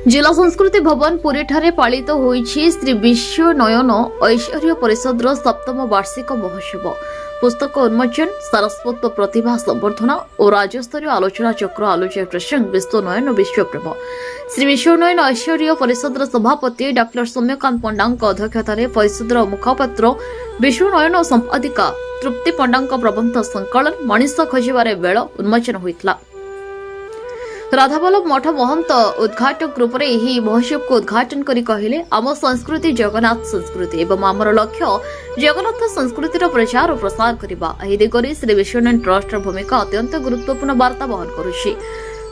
जिला संस्कृति भवन पुरी ठारे पालित होईछि श्री विश्व नयन ऐश्वर्य परिषद सप्तम वार्षिक महोत्सव। पुस्तक उन्मोचन, सारस्वत प्रतिभा संवर्धना और राज्यस्तरीय आलोचना चक्र आलोचना प्रसंग विश्व नयन विश्वप्रेम। श्री विश्व नयन ऐश्वर्य परिषद सभापति डॉ सौम्यकांत पंडा अध्यक्षतार परिषद मुखपात्र विश्व नयन संपादिका तृप्ति पंडा प्रबंध संकलन मनीष खोजार बेल उन्मोचन होता। राधावल्लभ मठ महंत उद्घाटक रूप में महोत्सव को उद्घाटन करी कहले आम संस्कृति जगन्नाथ संस्कृति एवं आमर लक्ष्य जगन्नाथ संस्कृतिर प्रचार और प्रसार करने दिगरे श्री विश्वनाथ ट्रस्ट भूमिका अत्यंत गुरुत्वपूर्ण वार्ता वहन करुछि।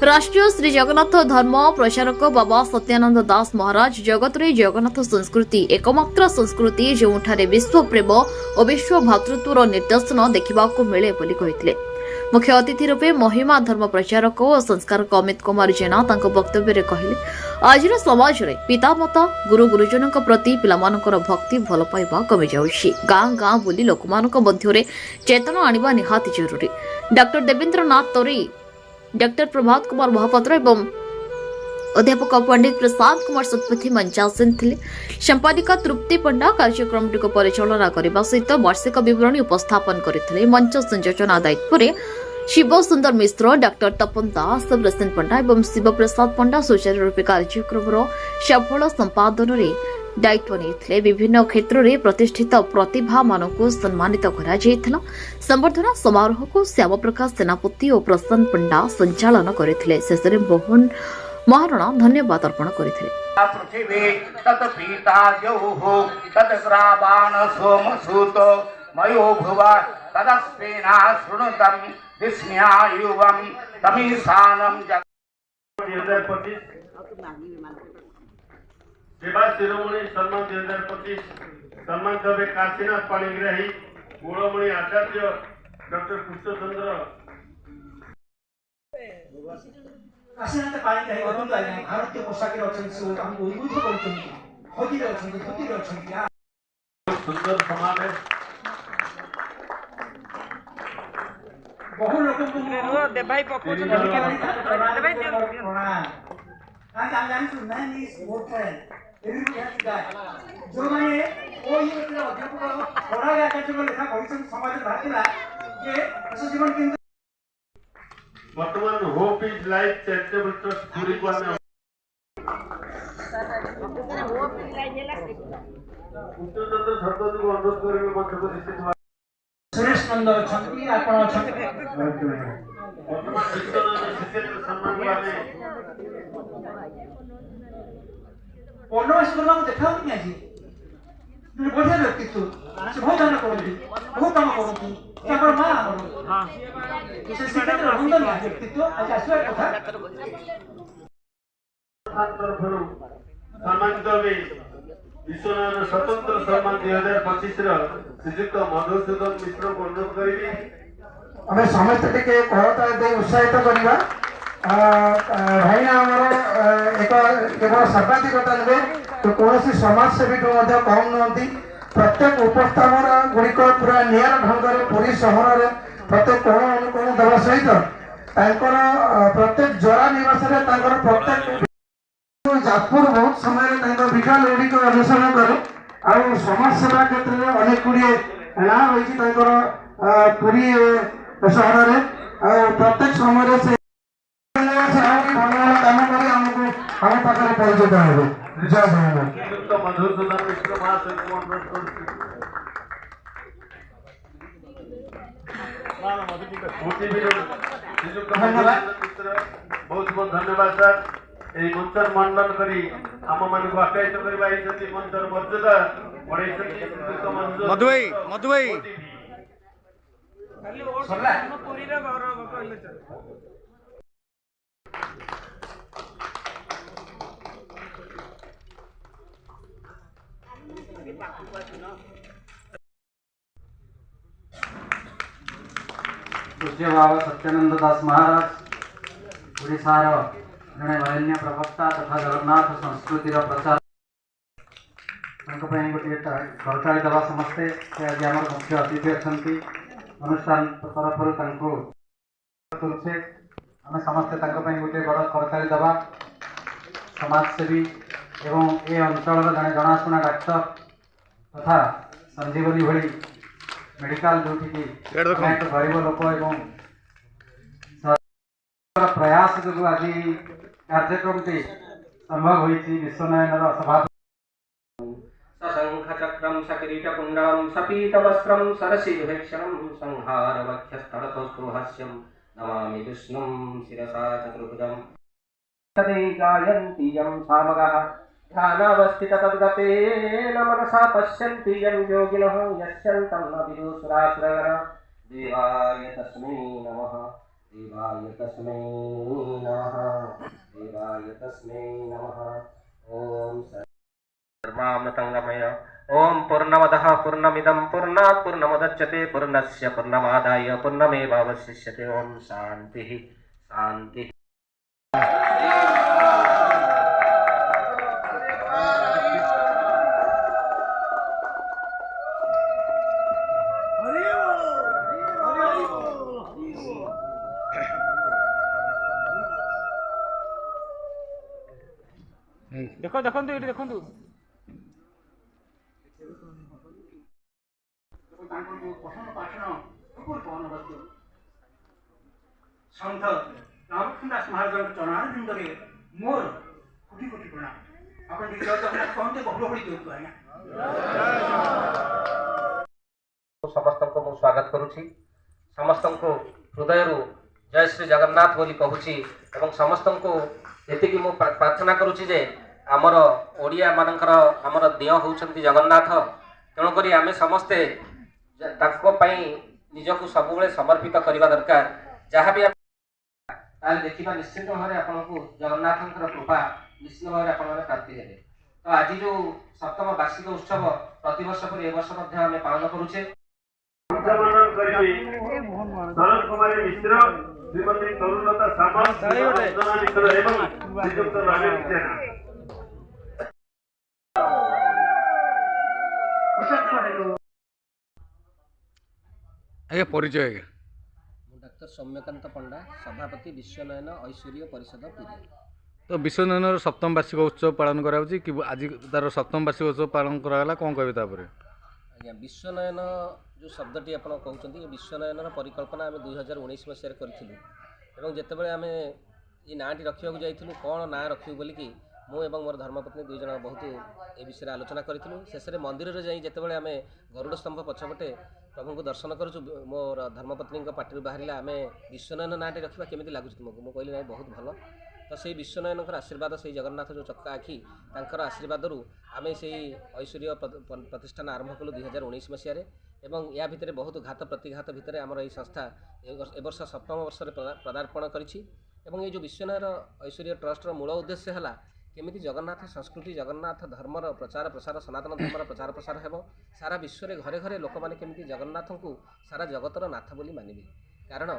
राष्ट्रीय श्री जगन्नाथ धर्म प्रचारक बाबा सत्यानंद दास महाराज जगत रे जगन्नाथ संस्कृति एकमात्र संस्कृति जोठारे विश्व प्रेम और विश्व भातृत्वर निर्देशन देखा मिले बोली कहिथिले। मुख्य अतिथि रूपे महिमा धर्म प्रचारक और संस्कारक अमित कुमार जेना वक्तव्य कहले आज समाज रे पितामाता गुरु गुरुजन प्रति पिलामानकर भक्ति भल पाइबा कमी जाउछि। गाँ गाँ बुली लोकमानक मध्य चेतना आनिबा निहाती जरूरी। डॉक्टर देवेंद्र नाथ तोरी, डॉक्टर प्रभात कुमार महापात्र एवं अध्यापक पंडित प्रसाद कुमार सतपथी मंचासीन थे। संपादिका तृप्ति पंडा कार्यक्रम को परिचालना करने सहित वार्षिक विवरणी उपस्थापन करते। मंच संयोजना दायित्व शिव सुंदर मिश्र, डॉक्टर तपन दास, प्रसेन पंडा एवं शिव प्रसाद पंडा सुचारू रूपे कार्यक्रम सफल संपादन दायित्व नहीं। विभिन्न क्षेत्र में प्रतिष्ठित प्रतिभा मानक सम्मानित करा। संवर्धना समारोह को श्याम प्रकाश सेनापति और प्रसन्न पंडा संचालन करते। शेष में मोहन महाराणा धन्यवाद अर्पण करते। पृथ्वी तत् पीता द्यौः तत् ग्रावाण सोमसूत मयो भुवा तदस्तेना शृणुतं विस्मयायुवं तमीशानं सेवा शिरोमणि सम्मान 2025 सम्मान देवे काशीनाथ पाणिग्राही मूलमणि आचार्य डॉक्टर कृष्णचंद्र काशीनाथ पाणिग्राही अतुल आज्ञा भारतीय पोशाक हमको उद्बुद्ध कर सुंदर समावेश बहु लोगों को दे भाई पको दे भाई जान सुनना नहीं स्पोर्ट है जो माने वो ये अध्यापक पढ़ा गया जो लेखा भविष्य समाज भारतीला जे असो जीवन केंद्र वर्तमान hope is life charitable trust पूरी को में उच्चतम धर्मदू को अनुरोध करेंगे मंच को निश्चित सुरेश नंद छंती आपण छंती वर्तमान विश्वनाथ शिष्य सम्मान वाले पौर्णमासी को देखा नहीं आज बढ़िया व्यक्तित्व से बहुत दान करती बहुत काम करती तापर मां हां से शिक्षक बंधन व्यक्तित्व आज आसवा कथा तरफरु सम्मानित वे विश्वनाथ स्वतंत्र सम्मान 2025 रो श्रीयुक्त मधुसूदन मिश्र को अनुरोध करिबी हमें समस्त टिके कहता दे उत्साहित करबा भाईना हमर एक केवल सर्वाधिकता नुहे तो कौन समाज सेवी कम नुहति प्रत्येक उपस्थापन गुड़िक पूरा नियर ढंग पुरी सहर में प्रत्येक कोण अनुकोण देवा सहित प्रत्येक जरा निवास प्रत्येक जाजपुर बहुत समय विशाल गुड़िक अनुसरण करे और समाज सेवा क्षेत्र में अनेक गुड़िए ना रही पुरी सहर में प्रत्येक समय से काम कर हम पाखे परिचित हे। जय जगन्नाथ। मधुसूदन मिश्र महाशय को अनुरोध करছি बहुत बहुत धन्यवाद सर ए मंचर मंडन करी आम मान को आप्यायित करबा एसती मंचर मर्यादा बढ़ाइछथि मधुई मधुई सरला पूरी रे गौरव कहले सर पूज्य बाबा सत्यानंद दास महाराज ओडिशार जड़े वरेण्य प्रवक्ता तथा जगन्नाथ संस्कृतिर प्रचार गोटे सरकारी दवा समस्ते आज आम मुख्य अतिथि अच्छा अनुष्ठान तरफ आम समस्ते गोटे बड़ सरकारी दवा समाजसेवी एवं ए अंचल जड़े जनाशुना डाक्तर तथा संजीवनी भली मेडिकल जो अनेक गरीब लोक एवं प्रयास जो आज कार्यक्रम संभव होती विश्वनयन सभा सशंखचक्रं सकिरीटकुण्डलं सपीतवस्त्रं सरसिविभीषणं संहारवक्षस्थलतोस्पृहस्यं नमामि विष्णुं शिरसा चतुर्भुजं सदै गायन्ति यं सामगः ध्यानावस्थिततद्गतेन मनसा पश्यन्ति यं योगिनः यस्यन्तं न विदुषुरासुरगणा देवाय तस्मै नमः देवाय तस्मै नमः देवाय तस्मै नमः ॐ धर्मामृतंगमय ओम पूर्णमदः पूर्णमिदं पूर्णात् पूर्णमुदच्यते पूर्णस्य पूर्णमादाय पूर्णमेवावशिष्यते ओम शांति शांति। देखो देखो ये देखो सन्त रामकृष्ण दास महाराज चरणारविंद मोर कोटि कोटि प्रणाम आपण कहते बहु बड़ी दिवस आज्ञा समस्त को स्वागत करुछि समस्त को हृदय जय श्री जगन्नाथ बोली कहूछि एवं समस्त को एतिकी मु प्रार्थना करुछि जे आमर ओडिया मानकर आमर दिय होउछन्ति जगन्नाथ तेणुक आम समस्ते निजक सब समर्पित करने दरकार जहाँ भी देखा निश्चित भाव में आपको जगन्नाथ कृपा निश्चित भाव में प्राप्ति हे तो आज जो सप्तम वार्षिक उत्सव प्रतिवर्ष पर वर्ष आम पालन करुचे शरद कुमारी मिश्र श्रीमती तरुणलता सामंत रंजना मिश्र एवं श्रीयुक्त रमेश जेना आगे परिचय आगे डॉक्टर सौम्यकांत पंडा सभापति विश्वनयन ऐश्वर्य परिषद पुरी। तो विश्वनयन सप्तम वार्षिक उत्सव पालन कराउछि कि आज तार सप्तम वार्षिक उत्सव पालन कराला कोन कहबे तापरे आज्ञा विश्वनयन जो शब्दटी आप कहते विश्वनयन परिकल्पना आम 2019 मसीह करूँ जितेबाला आम ये नाटी रखा जाइलु कौन ना रखू बोलिकी मु एवं मोर धर्मपत्नी दुई जन बहुत ए विषय आलोचना करूँ शेष में मंदिर में जाई जितेबाला आम गरुड़ स्तंभ पछपटे प्रभु को दर्शन करूँ मोर धर्मपत्नी पार्टी बाहर आम विश्वनयन नाटी रखा केमी लगुच तुमको मुझे कहली ना बहुत भल तो से विश्वनयन आशीर्वाद से जगन्नाथ जो चक्का आखि तांकर आशीर्वाद आम से ऐश्वर्य प्रतिष्ठान आरंभ कलु 2019 मसीह एवं या भितर बहुत घात प्रतिघात भितर आमर ये संस्था ए वर्ष सप्तम वर्ष पदार्पण करिछि एवं ये जो विश्वनयन ऐश्वर्य ट्रस्टर मूल उद्देश्य है केमिति जगन्नाथ संस्कृति जगन्नाथ धर्मर प्रचार प्रसार सनातन धर्मर प्रचार प्रसार हेबो सारा विश्व में घरे घरे लोक मैंने केमिति जगन्नाथ को सारा जगतर नाथ बोली मानिबे कारण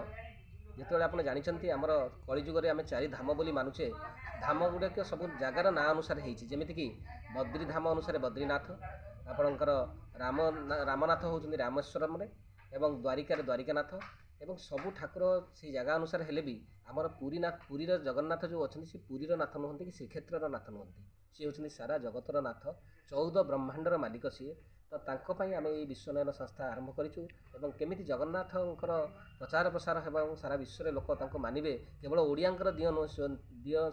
जिते आप जानते आमर कलिजुगे आम 4 धाम बोली मानुचे धाम गुड़ाक सब जगार ना अनुसार होती बद्री धाम अनुसार बद्रीनाथ आपणकर रामनाथ होती रामेश्वरम एवं द्वारिकार द्वारिकानाथ एवं सबू ठाकुर से जगह अनुसार हेले भी आमर पुरीर जगन्नाथ जो अच्छा सी पुरीर नाथ नुहति कि श्रीक्षेत्र नाथ नुहति सी होती सारा जगतर नाथ 14 ब्रह्मांडर मालिक सी तो तांको आम ये विश्वनयन संस्था आरंभ करूँ एवं केमिति जगन्नाथंकर प्रचार प्रसार होगा सारा विश्व लोक मानिबे केवल ओडियांकर दिय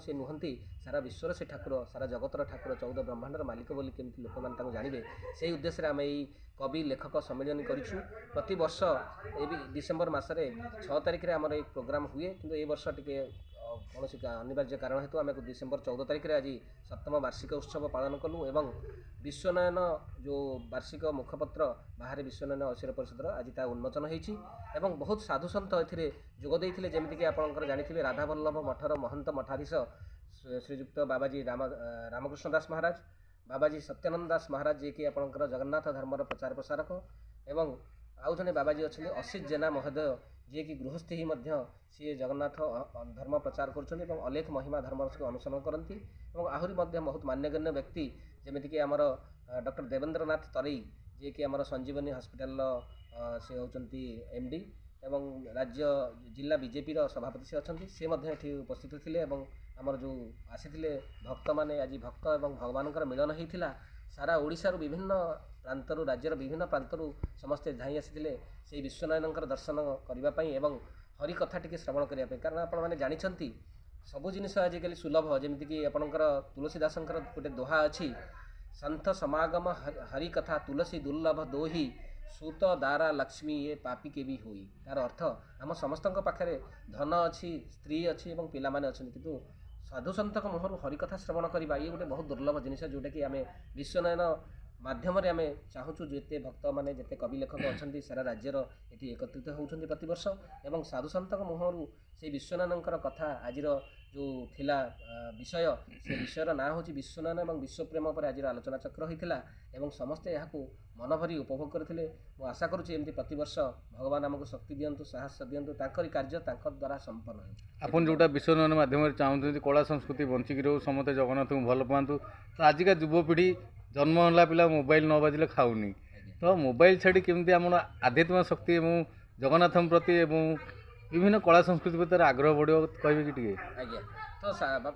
से नुहति सारा विश्वर से ठाकुर सारा जगतर ठाकुर 14 ब्रह्मांडर मालिक बोली केमिति लोक मैंने जानवे से उद्देश्य आम ये कवि लेखक सम्मेलन करूँ प्रति वर्ष ये डिसेम्बर मसरे 6 तारिख में आमर एक प्रोग्राम हुए कि ये वर्ष टी कौन अनिवार्य कारण हेतु आम डिसेम्बर 14 तारिख में आज सप्तम वार्षिक उत्सव पालन कलु एवं विश्वनयन जो वार्षिक मुखपत्र बाहर विश्वनयन ऐश्वर्य परिषद आज ता उन्मोचन होती एवं बहुत साधु सन्त जोगदे जमीक आपंकर जानी राधावल्लभ मठर महंत मठाधीश श्रीजुक्त बाबाजी रामकृष्ण दास महाराज बाबाजी सत्यानंद दास महाराज जी की आपंकर जगन्नाथ धर्मर प्रचार प्रसारक एवं आउ जने बाबाजी अच्छे असित जेना महोदय जी की गृहस्थी ही सी जगन्नाथ धर्म प्रचार कर अलेख महिमा धर्म को अनुसरण करती आहरी बहुत मान्यगण्य व्यक्ति जमीक आमर डॉक्टर देवेंद्रनाथ तरई जी की आमर संजीवनी हॉस्पिटल से होती MD ଏବଂ ରାଜ୍ୟ ଜିଲ୍ଲା ବିଜେପିର ସଭାପତି ସେ ଅଛନ୍ତି, ସେ ମଧ୍ୟ ଏଠି ଉପସ୍ଥିତ ଥିଲେ ଏବଂ ଆମର ଯେଉଁ ଆସିଥିଲେ ଭକ୍ତମାନେ, ଆଜି ଭକ୍ତ ଏବଂ ଭଗବାନଙ୍କର ମିଳନ ହେଇଥିଲା। ସାରା ଓଡ଼ିଶାରୁ ବିଭିନ୍ନ ପ୍ରାନ୍ତରୁ, ରାଜ୍ୟର ବିଭିନ୍ନ ପ୍ରାନ୍ତରୁ ସମସ୍ତେ ଧାଇଁ ଆସିଥିଲେ ସେଇ ବିଶ୍ୱନାୟନଙ୍କର ଦର୍ଶନ କରିବା ପାଇଁ ଏବଂ ହରି କଥା ଟିକେ ଶ୍ରବଣ କରିବା ପାଇଁ। କାରଣ ଆପଣମାନେ ଜାଣିଛନ୍ତି ସବୁ ଜିନିଷ ଆଜିକାଲି ସୁଲଭ, ଯେମିତିକି ଆପଣଙ୍କର ତୁଳସୀ ଦାସଙ୍କର ଗୋଟେ ଦୋହା ଅଛି, ସନ୍ଥ ସମାଗମ ହରି କଥା ତୁଳସୀ ଦୁର୍ଲଭ ଦୋହି ସୁତ ଦାରା ଲକ୍ଷ୍ମୀ ଏ ପାପି କେ ବି ହୋଇ। ତାର ଅର୍ଥ ଆମ ସମସ୍ତଙ୍କ ପାଖରେ ଧନ ଅଛି, ସ୍ତ୍ରୀ ଅଛି ଏବଂ ପିଲାମାନେ ଅଛନ୍ତି, କିନ୍ତୁ ସାଧୁସନ୍ଥଙ୍କ ମୁହଁରୁ ହରିକଥା ଶ୍ରବଣ କରିବା ଇଏ ଗୋଟେ ବହୁତ ଦୁର୍ଲଭ ଜିନିଷ, ଯେଉଁଟାକି ଆମେ ବିଶ୍ୱନୟନ ମାଧ୍ୟମରେ ଆମେ ଚାହୁଁଛୁ ଯେତେ ଭକ୍ତମାନେ, ଯେତେ କବି ଲେଖକ ଅଛନ୍ତି ସାରା ରାଜ୍ୟର ଏଠି ଏକତ୍ରିତ ହେଉଛନ୍ତି ପ୍ରତିବର୍ଷ ଏବଂ ସାଧୁସନ୍ଥଙ୍କ ମୁହଁରୁ ସେଇ ବିଶ୍ୱନୟନଙ୍କର କଥା ଆଜିର ଯେଉଁ ଥିଲା ବିଷୟ, ସେ ବିଷୟର ନାଁ ହେଉଛି ବିଶ୍ୱନୟନ ଏବଂ ବିଶ୍ୱପ୍ରେମ ଉପରେ ଆଜିର ଆଲୋଚନା ଚକ୍ର ହୋଇଥିଲା ଏବଂ ସମସ୍ତେ ଏହାକୁ ମନଭରି ଉପଭୋଗ କରିଥିଲେ। ମୁଁ ଆଶା କରୁଛି ଏମିତି ପ୍ରତିବର୍ଷ ଭଗବାନ ଆମକୁ ଶକ୍ତି ଦିଅନ୍ତୁ, ସାହସ ଦିଅନ୍ତୁ, ତାଙ୍କରି କାର୍ଯ୍ୟ ତାଙ୍କ ଦ୍ୱାରା ସମ୍ପନ୍ନ ହେଉ। ଆପଣ ଯେଉଁଟା ବିଶ୍ୱନୟନ ମାଧ୍ୟମରେ ଚାହୁଁଛନ୍ତି କଳା ସଂସ୍କୃତି ବଞ୍ଚିକି ରହୁ, ସମସ୍ତେ ଜଗନ୍ନାଥଙ୍କୁ ଭଲ ପାଆନ୍ତୁ, ତ ଆଜିକା ଯୁବପିଢ଼ି ଜନ୍ମ ହେଲା ପିଲା ମୋବାଇଲ ନ ବାଜିଲେ ଖାଉନି, ତ ମୋବାଇଲ ଛାଡ଼ି କେମିତି ଆମର ଆଧ୍ୟାତ୍ମିକ ଶକ୍ତି ଏବଂ ଜଗନ୍ନାଥଙ୍କ ପ୍ରତି ଏବଂ ବିଭିନ୍ନ କଳା ସଂସ୍କୃତି ପ୍ରତି ତାର ଆଗ୍ରହ ବଢ଼ିବ କହିବେ କି ଟିକେ? ଆଜ୍ଞା, ତ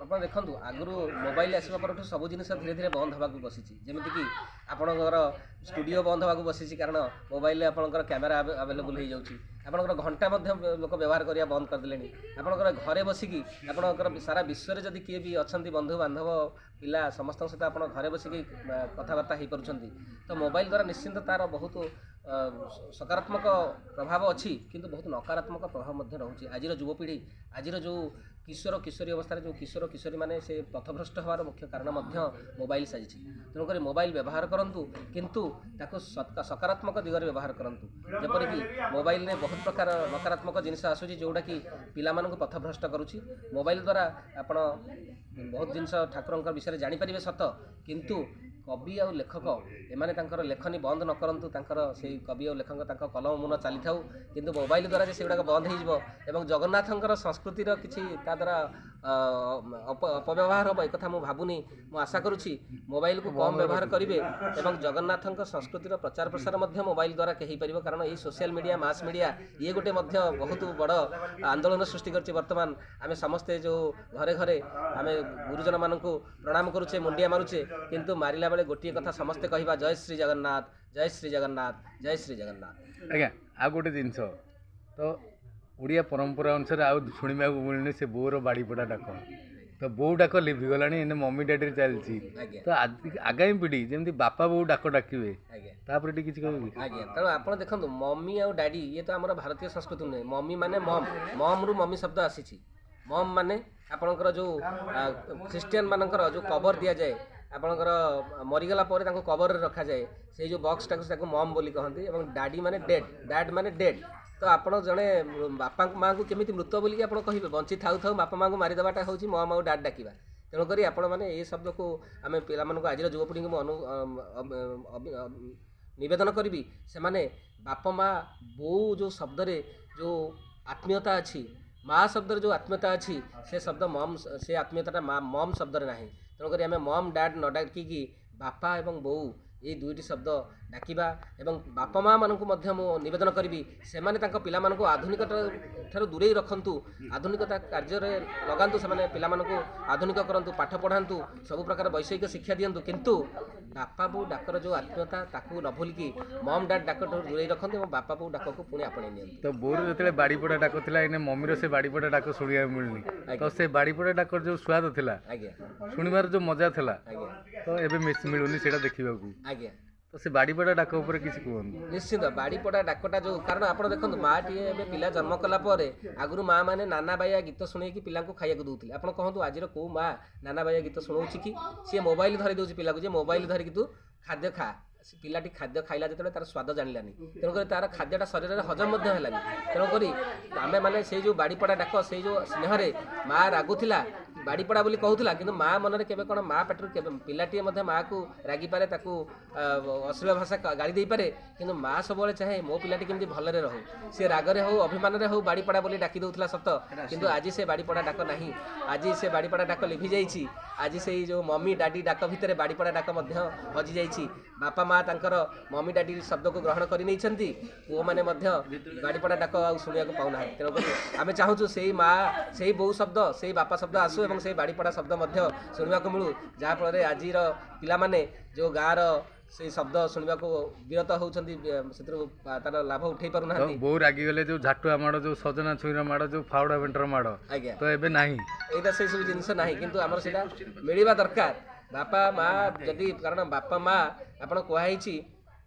ଆପଣ ଦେଖନ୍ତୁ ଆଗରୁ ମୋବାଇଲ ଆସିବା ପରଠୁ ସବୁ ଜିନିଷ ଧୀରେ ଧୀରେ ବନ୍ଦ ହେବାକୁ ବସିଛି। ଯେମିତିକି ଆପଣଙ୍କର ଷ୍ଟୁଡ଼ିଓ ବନ୍ଦ ହେବାକୁ ବସିଛି, କାରଣ ମୋବାଇଲରେ ଆପଣଙ୍କର କ୍ୟାମେରା ଆଭେଲେବୁଲ୍ ହେଇଯାଉଛି। ଆପଣଙ୍କର ଘଣ୍ଟା ମଧ୍ୟ ଲୋକ ବ୍ୟବହାର କରିବା ବନ୍ଦ କରିଦେଲେଣି। ଆପଣଙ୍କର ଘରେ ବସିକି ଆପଣଙ୍କର ସାରା ବିଶ୍ୱରେ ଯଦି କିଏ ବି ଅଛନ୍ତି, ବନ୍ଧୁବାନ୍ଧବ, ପିଲା, ସମସ୍ତଙ୍କ ସହିତ ଆପଣ ଘରେ ବସିକି କଥାବାର୍ତ୍ତା ହେଇପାରୁଛନ୍ତି। ତ ମୋବାଇଲ ଦ୍ୱାରା ନିଶ୍ଚିନ୍ତ ତାର ବହୁତ ସକାରାତ୍ମକ ପ୍ରଭାବ ଅଛି, କିନ୍ତୁ ବହୁତ ନକାରାତ୍ମକ ପ୍ରଭାବ ମଧ୍ୟ ରହୁଛି। ଆଜିର ଯୁବପିଢ଼ି, ଆଜିର ଯେଉଁ କିଶୋର କିଶୋରୀ ଅବସ୍ଥାରେ ଯେଉଁ କିଶୋର କିଶୋରୀମାନେ ସେ ପଥଭ୍ରଷ୍ଟ ହେବାର ମୁଖ୍ୟ କାରଣ ମଧ୍ୟ ମୋବାଇଲ ସାଜିଛି। ତେଣୁକରି ମୋବାଇଲ ବ୍ୟବହାର କରନ୍ତୁ, କିନ୍ତୁ ତାକୁ ସକାରାତ୍ମକ ଦିଗରେ ବ୍ୟବହାର କରନ୍ତୁ। ଯେପରିକି ମୋବାଇଲରେ ବହୁତ ପ୍ରକାର ନକାରାତ୍ମକ ଜିନିଷ ଆସୁଛି ଯେଉଁଟାକି ପିଲାମାନଙ୍କୁ ପଥଭ୍ରଷ୍ଟ କରୁଛି। ମୋବାଇଲ ଦ୍ୱାରା ଆପଣ ବହୁତ ଜିନିଷ ଠାକୁରଙ୍କ ବିଷୟରେ ଜାଣିପାରିବେ ସତ, କିନ୍ତୁ କବି ଆଉ ଲେଖକ ଏମାନେ ତାଙ୍କର ଲେଖନୀ ବନ୍ଦ ନ କରନ୍ତୁ, ତାଙ୍କର ସେଇ କବି ଆଉ ଲେଖକ ତାଙ୍କ କଲମ ମୁନ ଚାଲିଥାଉ, କିନ୍ତୁ ମୋବାଇଲ ଦ୍ୱାରା ଯେ ସେଗୁଡ଼ାକ ବନ୍ଦ ହେଇଯିବ ଏବଂ ଜଗନ୍ନାଥଙ୍କର ସଂସ୍କୃତିର କିଛି ତା ଦ୍ୱାରା ଅପବ୍ୟବହାର ହେବ ଏକଥା ମୁଁ ଭାବୁନି। ମୁଁ ଆଶା କରୁଛି ମୋବାଇଲକୁ କମ୍ ବ୍ୟବହାର କରିବେ ଏବଂ ଜଗନ୍ନାଥଙ୍କ ସଂସ୍କୃତିର ପ୍ରଚାର ପ୍ରସାର ମଧ୍ୟ ମୋବାଇଲ ଦ୍ୱାରା ହେଇପାରିବ। କାରଣ ଏଇ ସୋସିଆଲ ମିଡ଼ିଆ, ମାସ୍ ମିଡ଼ିଆ ଇଏ ଗୋଟେ ମଧ୍ୟ ବହୁତ ବଡ଼ ଆନ୍ଦୋଳନ ସୃଷ୍ଟି କରିଛି। ବର୍ତ୍ତମାନ ଆମେ ସମସ୍ତେ ଯେଉଁ ଘରେ ଘରେ ଆମେ ଗୁରୁଜନମାନଙ୍କୁ ପ୍ରଣାମ କରୁଛେ, ମୁଣ୍ଡିଆ ମାରୁଛେ, କିନ୍ତୁ ମାରିଲା ବେଳେ ଗୋଟିଏ କଥା ସମସ୍ତେ କହିବା, ଜୟ ଶ୍ରୀ ଜଗନ୍ନାଥ, ଜୟ ଶ୍ରୀ ଜଗନ୍ନାଥ, ଜୟ ଶ୍ରୀ ଜଗନ୍ନାଥ। ଆଜ୍ଞା, ଆଉ ଗୋଟେ ଜିନିଷ ତ ଓଡ଼ିଆ ପରମ୍ପରା ଅନୁସାରେ ଆଉ ଶୁଣିବାକୁ ମିଳୁନି ସେ ବୋଉର ବାଡ଼ିପଡ଼ା ଡାକ, ତ ବୋଉ ଡାକ ଲିଭିଗଲାଣି, ଏନେ ମମି ଡାଡ଼ିରେ ଚାଲିଛି। ତ ଆଗାମୀ ପିଢ଼ି ଯେମିତି ବାପା ବୋଉ ଡାକ ଡାକିବେ, ତାପରେ ଟିକେ କିଛି କହିବେ? ଆଜ୍ଞା, ତେଣୁ ଆପଣ ଦେଖନ୍ତୁ ମମି ଆଉ ଡାଡ଼ି ଇଏ ତ ଆମର ଭାରତୀୟ ସଂସ୍କୃତି ନୁହେଁ। ମମି ମାନେ ମମ୍, ମମ୍ରୁ ମମି ଶବ୍ଦ ଆସିଛି। ମମ୍ ମାନେ ଆପଣଙ୍କର ଯେଉଁ ଖ୍ରୀଷ୍ଟିଆନ ମାନଙ୍କର ଯେଉଁ କବର ଦିଆଯାଏ, ଆପଣଙ୍କର ମରିଗଲା ପରେ ତାଙ୍କୁ କବରରେ ରଖାଯାଏ, ସେଇ ଯେଉଁ ବକ୍ସଟାକୁ ତାକୁ ମମ୍ ବୋଲି କହନ୍ତି। ଏବଂ ଡାଡ଼ି ମାନେ ଡେଡ୍, ଡ୍ୟାଡ୍ ମାନେ ଡେଡ୍। ତ ଆପଣ ଜଣେ ବାପା ମାଆଙ୍କୁ କେମିତି ମୃତ ବୋଲିକି ଆପଣ କହିବେ? ବଞ୍ଚି ଥାଉ ଥାଉ ବାପା ମାଆଙ୍କୁ ମାରିଦେବାଟା ହେଉଛି ମମ୍ ଆଉ ଡାଡ୍ ଡାକିବା। ତେଣୁକରି ଆପଣମାନେ ଏ ଶବ୍ଦକୁ ଆମେ ପିଲାମାନଙ୍କୁ, ଆଜିର ଯୁବପିଢ଼ିଙ୍କୁ ମୁଁ ନିବେଦନ କରିବି, ସେମାନେ ବାପା ମା ବୋଉ ଯେଉଁ ଶବ୍ଦରେ ଯେଉଁ ଆତ୍ମୀୟତା ଅଛି, ମା ଶବ୍ଦରେ ଯେଉଁ ଆତ୍ମୀୟତା ଅଛି, ସେ ଶବ୍ଦ ମମ୍, ସେ ଆତ୍ମୀୟତାଟା ମମ୍ ଶବ୍ଦରେ ନାହିଁ। ତେଣୁକରି ଆମେ ମମ୍ ଡ୍ୟାଡ୍ ନ ଡାକିକି ବାପା ଏବଂ ବୋଉ এই দুইটি শব্দ ডাকিবা এবং বাপা মা ମାନଙ୍କୁ ମଧ୍ୟ ମୁଁ ନିବେଦନ କରିବି ସେମାନେ ତାଙ୍କ ପିଲାମାନଙ୍କୁ ଆଧୁନିକତା ଠାରୁ ଦୂରେଇ ରଖନ୍ତୁ, ଆଧୁନିକତା କାର୍ଯ୍ୟରେ ଲଗାନ୍ତୁ, ସେମାନେ ପିଲାମାନଙ୍କୁ ଆଧୁନିକ କରନ୍ତୁ, ପାଠ ପଢ଼ାନ୍ତୁ, ସବୁ ପ୍ରକାର ବୈଷୟିକ ଶିକ୍ଷା ଦିଅନ୍ତୁ, କିନ୍ତୁ ବାପା ବୋଉ ଡାକର ଯେଉଁ ଆତ୍ମୀୟତା ତାକୁ ନ ଭୁଲିକି ମମ୍ ଡାଡ୍ ଡାକଠାରୁ ଦୂରେଇ ରଖନ୍ତୁ ଏବଂ ବାପା ବୋଉ ଡାକକୁ ପୁଣି ଆପଣେଇ ନିଅନ୍ତୁ। ତ ବୋଉର ଯେତେବେଳେ ବାଡ଼ିପଡ଼ା ଡାକ ଥିଲା, ଏଇନେ ମମିର ସେ ବାଡ଼ିପଡ଼ା ଡାକ ଶୁଣିବାକୁ ମିଳୁନି, ତ ସେ ବାଡ଼ିପଡ଼ା ଡାକର ଯେଉଁ ସ୍ୱାଦ ଥିଲା, ଶୁଣିବାର ଯେଉଁ ମଜା ଥିଲା, ତ ଏବେ ମିଳୁନି ସେଇଟା ଦେଖିବାକୁ। ଆଜ୍ଞା, ତ ସେ ବାଡ଼ିପଡ଼ା ଡାକ ଉପରେ କିଛି କୁହନ୍ତୁ। ନିଶ୍ଚିତ ବାଡ଼ିପଡ଼ା ଡାକଟା ଯେଉଁ, କାରଣ ଆପଣ ଦେଖନ୍ତୁ ମାଆଟିଏ ଏବେ ପିଲା ଜନ୍ମ କଲା ପରେ ଆଗରୁ ମାଆ ମାନେ ନାନା ବାୟା ଗୀତ ଶୁଣେଇକି ପିଲାଙ୍କୁ ଖାଇବାକୁ ଦେଉଥିଲେ। ଆପଣ କହନ୍ତୁ ଆଜିର କେଉଁ ମାଆ ନାନା ବାୟା ଗୀତ ଶୁଣଉଛି କି? ସିଏ ମୋବାଇଲ ଧରି ଦେଉଛି ପିଲାକୁ, ଯେ ମୋବାଇଲ ଧରିକି ତୁ ଖାଦ୍ୟ ଖା। ସେ ପିଲାଟି ଖାଦ୍ୟ ଖାଇଲା ଯେତେବେଳେ ତାର ସ୍ୱାଦ ଜାଣିଲାନି, ତେଣୁକରି ତାର ଖାଦ୍ୟଟା ଶରୀରରେ ହଜମ ମଧ୍ୟ ହେଲାନି। ତେଣୁକରି ଆମେମାନେ ସେଇ ଯେଉଁ ବାଡ଼ିପଡ଼ା ଡାକ, ସେଇ ଯେଉଁ ସ୍ନେହରେ ମାଆ ରାଗୁଥିଲା ବାଡ଼ିପଡ଼ା ବୋଲି କହୁଥିଲା କିନ୍ତୁ ମା ମନରେ କେବେ କ'ଣ ମା ପାଟିରୁ କେବେ ପିଲାଟିଏ ମଧ୍ୟ ମାଆକୁ ରାଗିପାରେ ତାକୁ ଅଶ୍ଳୀଳ ଭାଷା ଗାଳି ଦେଇପାରେ କିନ୍ତୁ ମା ସବୁବେଳେ ଚାହେଁ ମୋ ପିଲାଟି କେମିତି ଭଲରେ ରହୁ ସେ ରାଗରେ ହଉ ଅଭିମାନରେ ହଉ ବାଡ଼ିପଡ଼ା ବୋଲି ଡାକି ଦେଉଥିଲା ସତ କିନ୍ତୁ ଆଜି ସେ ବାଡ଼ିପଡ଼ା ଡାକ ନାହିଁ ଆଜି ସେ ବାଡ଼ିପଡ଼ା ଡାକ ଲିଭି ଯାଇଛି ଆଜି ସେଇ ଯେଉଁ ମମି ଡାଡି ଡାକ ଭିତରେ ବାଡ଼ିପଡ଼ା ଡାକ ମଧ୍ୟ ହଜିଯାଇଛି ବାପା ମା ତାଙ୍କର ମମି ଡାଡି ଶବ୍ଦକୁ ଗ୍ରହଣ କରିନେଇଛନ୍ତି ପୁଅମାନେ ମଧ୍ୟ ବାଡ଼ିପଡ଼ା ଡାକ ଆଉ ଶୁଣିବାକୁ ପାଉନାହାନ୍ତି ତେଣୁକରି ଆମେ ଚାହୁଁଛୁ ସେଇ ମା ସେଇ ବୋଉ ଶବ୍ଦ ସେଇ ବାପା ଶବ୍ଦ ଆସୁ ଏବଂ ସେଇ ବାଡ଼ିପଡ଼ା ଶବ୍ଦ ମଧ୍ୟ ଶୁଣିବାକୁ ମିଳୁ ଯାହାଫଳରେ ଆଜିର ପିଲାମାନେ ଯେଉଁ ଗାଁର ସେଇ ଶବ୍ଦ ଶୁଣିବାକୁ ବିରତ ହେଉଛନ୍ତି ସେଥିରୁ ତାର ଲାଭ ଉଠେଇ ପାରୁନାହାନ୍ତି ବୋଉ ରାଗିଗଲେ ଯେଉଁ ଝାଟୁଆ ମାଡ଼ ଯେଉଁ ସଜନା ଛୁଇଁର ମାଡ଼ ଯେଉଁ ଫାଉଡ଼ା ବେଣ୍ଟର ମାଡ଼ ଆଜ୍ଞା ତ ଏବେ ନାହିଁ ଏଇଟା ସେଇ ସବୁ ଜିନିଷ ନାହିଁ କିନ୍ତୁ ଆମର ସେଇଟା ମିଳିବା ଦରକାର ବାପା ମା ଯଦି କାରଣ ବାପା ମା ଆପଣ କୁହାହେଇଛି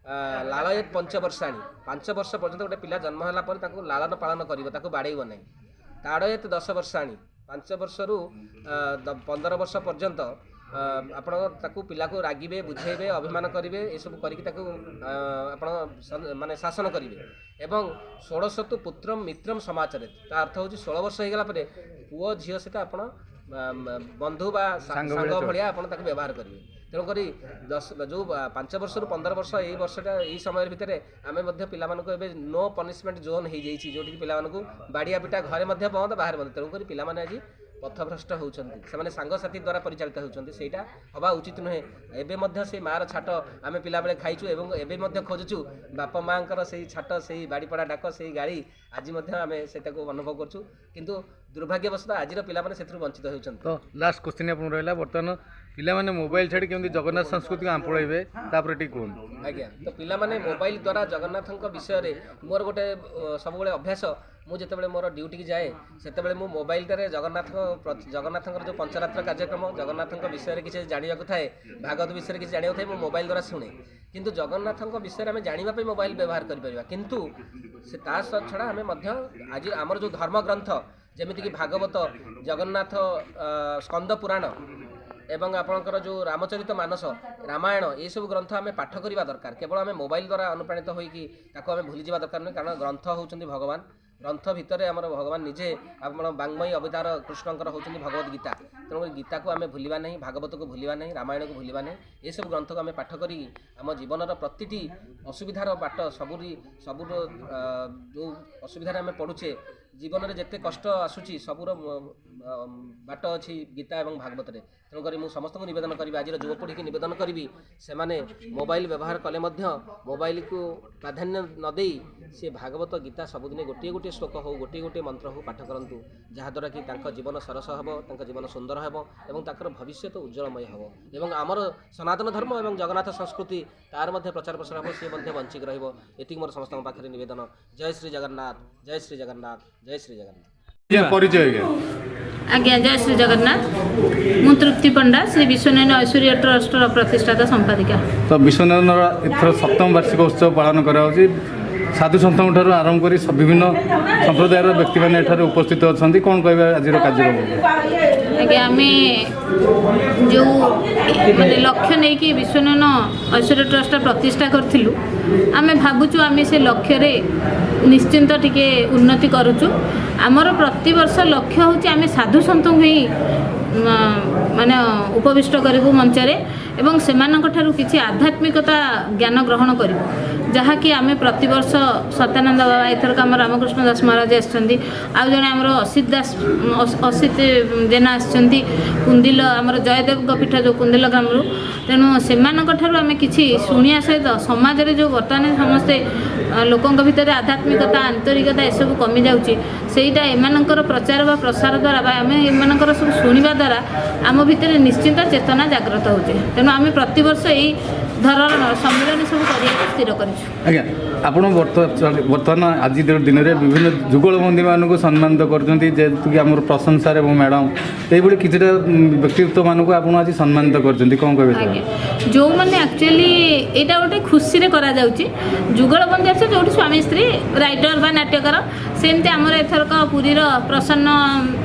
ଲାଳୟତ 5 ବର୍ଷାଣି 5 ବର୍ଷ ପର୍ଯ୍ୟନ୍ତ ଗୋଟେ ପିଲା ଜନ୍ମ ହେଲା ପରେ ତାକୁ ଲାଳନ ପାଳନ କରିବ ତାକୁ ବାଡ଼େଇବ ନାହିଁ ତାଡ଼ୟତ 10 ବର୍ଷାଣି 5 ବର୍ଷରୁ 15 ବର୍ଷ ପର୍ଯ୍ୟନ୍ତ ଆପଣ ତାକୁ ପିଲାକୁ ରାଗିବେ ବୁଝେଇବେ ଅଭିମାନ କରିବେ ଏସବୁ କରିକି ତାକୁ ଆପଣ ମାନେ ଶାସନ କରିବେ ଏବଂ 16 ପୁତ୍ରମ୍ ମିତ୍ରମ୍ ସମାଚରେ ତା ଅର୍ଥ ହେଉଛି 16 ବର୍ଷ ହେଇଗଲା ପରେ ପୁଅ ଝିଅ ସହିତ ଆପଣ ବନ୍ଧୁ ବା ସାଙ୍ଗ ଭଳିଆ ଆପଣ ତାକୁ ବ୍ୟବହାର କରିବେ ତେଣୁକରି ଯେଉଁ 5 ବର୍ଷରୁ 15 ବର୍ଷ ଏଇ ବର୍ଷଟା ଏଇ ସମୟ ଭିତରେ ଆମେ ମଧ୍ୟ ପିଲାମାନଙ୍କୁ ଏବେ ନୋ ପନିଶମେଣ୍ଟ ଜୋନ୍ ହେଇଯାଇଛି ଯେଉଁଠିକି ପିଲାମାନଙ୍କୁ ବାଡ଼ିଆ ପିଟା ଘରେ ମଧ୍ୟ ବନ୍ଦ ବାହାରେ ବନ୍ଦ ତେଣୁକରି ପିଲାମାନେ ଆଜି ପଥଭ୍ରଷ୍ଟ ହେଉଛନ୍ତି ସେମାନେ ସାଙ୍ଗସାଥି ଦ୍ୱାରା ପରିଚାଳିତ ହେଉଛନ୍ତି ସେଇଟା ହେବା ଉଚିତ ନୁହେଁ ଏବେ ମଧ୍ୟ ସେଇ ମାଆର ଛାଟ ଆମେ ପିଲାବେଳେ ଖାଇଛୁ ଏବଂ ଏବେ ମଧ୍ୟ ଖୋଜୁଛୁ ବାପା ମାଆଙ୍କର ସେଇ ଛାଟ ସେଇ ବାଡ଼ିପଡ଼ା ଡାକ ସେଇ ଗାଳି ଆଜି ମଧ୍ୟ ଆମେ ସେଇଟାକୁ ଅନୁଭବ କରୁଛୁ କିନ୍ତୁ ଦୁର୍ଭାଗ୍ୟବଶତଃ ଆଜିର ପିଲାମାନେ ସେଥିରୁ ବଞ୍ଚିତ ହେଉଛନ୍ତି ତ ଲାଷ୍ଟ କ୍ୱେଶ୍ଚିନ୍ ଆପଣଙ୍କୁ ରହିଲା ବର୍ତ୍ତମାନ ପିଲାମାନେ ମୋବାଇଲ ଛାଡ଼ି କେମିତି ଜଗନ୍ନାଥ ସଂସ୍କୃତିକୁ ଆପଣେଇବେ ତାପରେ ଟିକେ କୁହନ୍ତୁ ଆଜ୍ଞା ତ ପିଲାମାନେ ମୋବାଇଲ ଦ୍ୱାରା ଜଗନ୍ନାଥଙ୍କ ବିଷୟରେ ମୋର ଗୋଟେ ସବୁବେଳେ ଅଭ୍ୟାସ ମୁଁ ଯେତେବେଳେ ମୋର ଡ୍ୟୁଟିକି ଯାଏ ସେତେବେଳେ ମୁଁ ମୋବାଇଲଟାରେ ଜଗନ୍ନାଥଙ୍କର ଯେଉଁ ପଞ୍ଚରାତ୍ର କାର୍ଯ୍ୟକ୍ରମ ଜଗନ୍ନାଥଙ୍କ ବିଷୟରେ କିଛି ଜାଣିବାକୁ ଥାଏ ଭାଗବତ ବିଷୟରେ କିଛି ଜାଣିବାକୁ ଥାଏ ମୁଁ ମୋବାଇଲ ଦ୍ୱାରା ଶୁଣେ କିନ୍ତୁ ଜଗନ୍ନାଥଙ୍କ ବିଷୟରେ ଆମେ ଜାଣିବା ପାଇଁ ମୋବାଇଲ ବ୍ୟବହାର କରିପାରିବା କିନ୍ତୁ ସେ ତା ଛଡ଼ା ଆମେ ମଧ୍ୟ ଆଜି ଆମର ଯେଉଁ ଧର୍ମଗ୍ରନ୍ଥ ଯେମିତିକି ଭାଗବତ ଜଗନ୍ନାଥ ସ୍କନ୍ଦ ପୁରାଣ ଏବଂ ଆପଣଙ୍କର ଯେଉଁ ରାମଚରିତ ମାନସ ରାମାୟଣ ଏସବୁ ଗ୍ରନ୍ଥ ଆମେ ପାଠ କରିବା ଦରକାର କେବଳ ଆମେ ମୋବାଇଲ ଦ୍ୱାରା ଅନୁପ୍ରାଣିତ ହୋଇକି ତାକୁ ଆମେ ଭୁଲିଯିବା ଦରକାର ନୁହେଁ କାରଣ ଗ୍ରନ୍ଥ ହେଉଛନ୍ତି ଭଗବାନ ଗ୍ରନ୍ଥ ଭିତରେ ଆମର ଭଗବାନ ନିଜେ ଆପଣ ବାଙ୍ଗ୍ମୟୀ ଅବତାର କୃଷ୍ଣଙ୍କର ହେଉଛନ୍ତି ଭଗବତ ଗୀତା ତେଣୁକରି ଗୀତାକୁ ଆମେ ଭୁଲିବା ନାହିଁ ଭାଗବତକୁ ଭୁଲିବା ନାହିଁ ରାମାୟଣକୁ ଭୁଲିବା ନାହିଁ ଏସବୁ ଗ୍ରନ୍ଥକୁ ଆମେ ପାଠ କରିକି ଆମ ଜୀବନର ପ୍ରତିଟି ଅସୁବିଧାର ବାଟ ସବୁର ଯେଉଁ ଅସୁବିଧାରେ ଆମେ ପଡ଼ୁଛେ ଜୀବନରେ ଯେତେ କଷ୍ଟ ଆସୁଛି ସବୁର ବାଟ ଅଛି ଗୀତା ଏବଂ ଭାଗବତରେ ତେଣୁକରି ମୁଁ ସମସ୍ତଙ୍କୁ ନିବେଦନ କରିବି ଆଜିର ଯୁବପିଢ଼ିକି ନିବେଦନ କରିବି ସେମାନେ ମୋବାଇଲ ବ୍ୟବହାର କଲେ ମଧ୍ୟ ମୋବାଇଲକୁ ପ୍ରାଧାନ୍ୟ ନ ଦେଇ ସେ ଭାଗବତ ଗୀତା ସବୁଦିନେ ଗୋଟିଏ ଗୋଟିଏ ଶ୍ଲୋକ ହେଉ ଗୋଟିଏ ଗୋଟିଏ ମନ୍ତ୍ର ହେଉ ପାଠ କରନ୍ତୁ ଯାହାଦ୍ୱାରା କି ତାଙ୍କ ଜୀବନ ସରସ ହେବ ତାଙ୍କ ଜୀବନ ସୁନ୍ଦର ହେବ ଏବଂ ତାଙ୍କର ଭବିଷ୍ୟତ ଉଜ୍ଜଳମୟ ହେବ ଏବଂ ଆମର ସନାତନ ଧର୍ମ ଏବଂ ଜଗନ୍ନାଥ ସଂସ୍କୃତି ତାର ମଧ୍ୟ ପ୍ରଚାର ପ୍ରସାର ହେବ ସେ ମଧ୍ୟ ବଞ୍ଚିକି ରହିବ ଏତିକି ମୋର ସମସ୍ତଙ୍କ ପାଖରେ ନିବେଦନ ଜୟ ଶ୍ରୀ ଜଗନ୍ନାଥ ଜୟ ଶ୍ରୀ ଜଗନ୍ନାଥ ଜୟ ଶ୍ରୀ ଜଗନ୍ନାଥ ପରିଚୟ ଆଜ୍ଞା ଜୟ ଶ୍ରୀ ଜଗନ୍ନାଥ ମୁଁ ତୃପ୍ତି ପଣ୍ଡା ଶ୍ରୀ ବିଶ୍ୱନାରାୟଣ ଐଶ୍ୱର୍ଯ୍ୟ ଟ୍ରଷ୍ଟର ପ୍ରତିଷ୍ଠାତା ସମ୍ପାଦିକା ତ ବିଶ୍ୱନାରାୟଣର ଏଥର 7ମ ବାର୍ଷିକ ଉତ୍ସବ ପାଳନ କରାଯାଉଛି ସାଧୁ ସନ୍ଥଙ୍କ ଠାରୁ ଆରମ୍ଭ କରି ବିଭିନ୍ନ ସମ୍ପ୍ରଦାୟର ବ୍ୟକ୍ତିମାନେ ଏଠାରେ ଉପସ୍ଥିତ ଅଛନ୍ତି କ'ଣ କହିବା ଆଜିର କାର୍ଯ୍ୟକ୍ରମ ଆଜ୍ଞା ଆମେ ଯେଉଁ ମାନେ ଲକ୍ଷ୍ୟ ନେଇକି ବିଶ୍ୱନାରାୟଣ ଐଶ୍ୱର୍ଯ୍ୟ ଟ୍ରଷ୍ଟ ପ୍ରତିଷ୍ଠା କରିଥିଲୁ ଆମେ ଭାବୁଛୁ ଆମେ ସେ ଲକ୍ଷ୍ୟରେ ନିଶ୍ଚିନ୍ତ ଟିକେ ଉନ୍ନତି କରୁଛୁ ଆମର ପ୍ରତିବର୍ଷ ଲକ୍ଷ୍ୟ ହେଉଛି ଆମେ ସାଧୁ ସନ୍ଥଙ୍କୁ ହିଁ ମାନେ ଉପବିଷ୍ଟ କରିବୁ ମଞ୍ଚରେ ଏବଂ ସେମାନଙ୍କ ଠାରୁ କିଛି ଆଧ୍ୟାତ୍ମିକତା ଜ୍ଞାନ ଗ୍ରହଣ କରିବୁ ଯାହାକି ଆମେ ପ୍ରତିବର୍ଷ ସତ୍ୟାନନ୍ଦ ବାବା ଏଥରକ ଆମର ରାମକୃଷ୍ଣ ଦାସ ମହାରାଜ ଆସିଛନ୍ତି ଆଉ ଜଣେ ଆମର ଅସିତ ଜେନା ଆସିଛନ୍ତି କୁନ୍ଦିଲ ଆମର ଜୟଦେବଙ୍କ ପୀଠ ଯେଉଁ କୁନ୍ଦିଲ ଗ୍ରାମରୁ ତେଣୁ ସେମାନଙ୍କ ଠାରୁ ଆମେ କିଛି ଶୁଣିବା ସହିତ ସମାଜରେ ଯେଉଁ ବର୍ତ୍ତମାନ ସମସ୍ତେ ଲୋକଙ୍କ ଭିତରେ ଆଧ୍ୟାତ୍ମିକତା ଆନ୍ତରିକତା ଏସବୁ କମିଯାଉଛି ସେଇଟା ଏମାନଙ୍କର ପ୍ରଚାର ବା ପ୍ରସାର ଦ୍ୱାରା ବା ଆମେ ଏମାନଙ୍କର ସବୁ ଶୁଣିବା ଦ୍ୱାରା ଆମ ଭିତରେ ନିଶ୍ଚିନ୍ତ ଚେତନା ଜାଗ୍ରତ ହେଉଛି ତେଣୁ ଆମେ ପ୍ରତିବର୍ଷ ଏଇ ଧରଣର ସମ୍ମିଳନୀ ସବୁ କରିବାକୁ ସ୍ଥିର କରିଛୁ ଆଜ୍ଞା ଆପଣ ବର୍ତ୍ତମାନ ଆଜି ଦିନରେ ବିଭିନ୍ନ ଯୁଗଳବନ୍ଦୀମାନଙ୍କୁ ସମ୍ମାନିତ କରୁଛନ୍ତି ଯେହେତୁ କି ଆମର ପ୍ରଶଂସାର ଏବଂ ମ୍ୟାଡ଼ାମ୍ ଏଇଭଳି କିଛିଟା ବ୍ୟକ୍ତିତ୍ୱମାନଙ୍କୁ ଆପଣ ଆଜି ସମ୍ମାନିତ କରୁଛନ୍ତି କ'ଣ କହିବେ ଆଜ୍ଞା ଯେଉଁମାନେ ଆକ୍ଚୁଆଲି ଏଇଟା ଗୋଟେ ଖୁସିରେ କରାଯାଉଛି ଯୁଗଳବନ୍ଦୀ ଅଛି ଯେଉଁଠି ସ୍ୱାମୀ ସ୍ତ୍ରୀ ରାଇଟର ବା ନାଟ୍ୟକାର ସେମିତି ଆମର ଏଥରକ ପୁରୀର ପ୍ରସନ୍ନ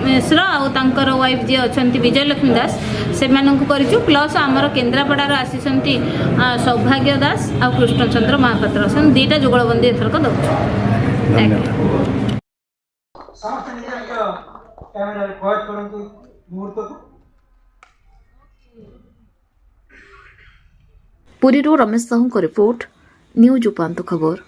ମିଶ୍ର ଆଉ ତାଙ୍କର ୱାଇଫ୍ ଯିଏ ଅଛନ୍ତି ବିଜୟଲକ୍ଷ୍ମୀ ଦାସ ସେମାନଙ୍କୁ କରିଛୁ ପ୍ଲସ୍ ଆମର କେନ୍ଦ୍ରାପଡ଼ାର ଆସିଛନ୍ତି ସୌଭାଗ୍ୟ ଦାସ ଆଉ କୃଷ୍ଣଚନ୍ଦ୍ର ମହାପାତ୍ର ସେମାନେ ଦୁଇଟା ଯୁଗଳବନ୍ଦୀ ଏଥରକ ଦେଉଛୁ ସମସ୍ତେ ନିଜ ନିଜ କ୍ୟାମେରାରେ ପ୍ରୟୋଗ କରନ୍ତୁ ମୁହୂର୍ତ୍ତକୁ ପୁରୀରୁ ରମେଶ ସାହୁଙ୍କ ରିପୋର୍ଟ ନ୍ୟୁଜ୍ ଉପାନ୍ତ ଖବର।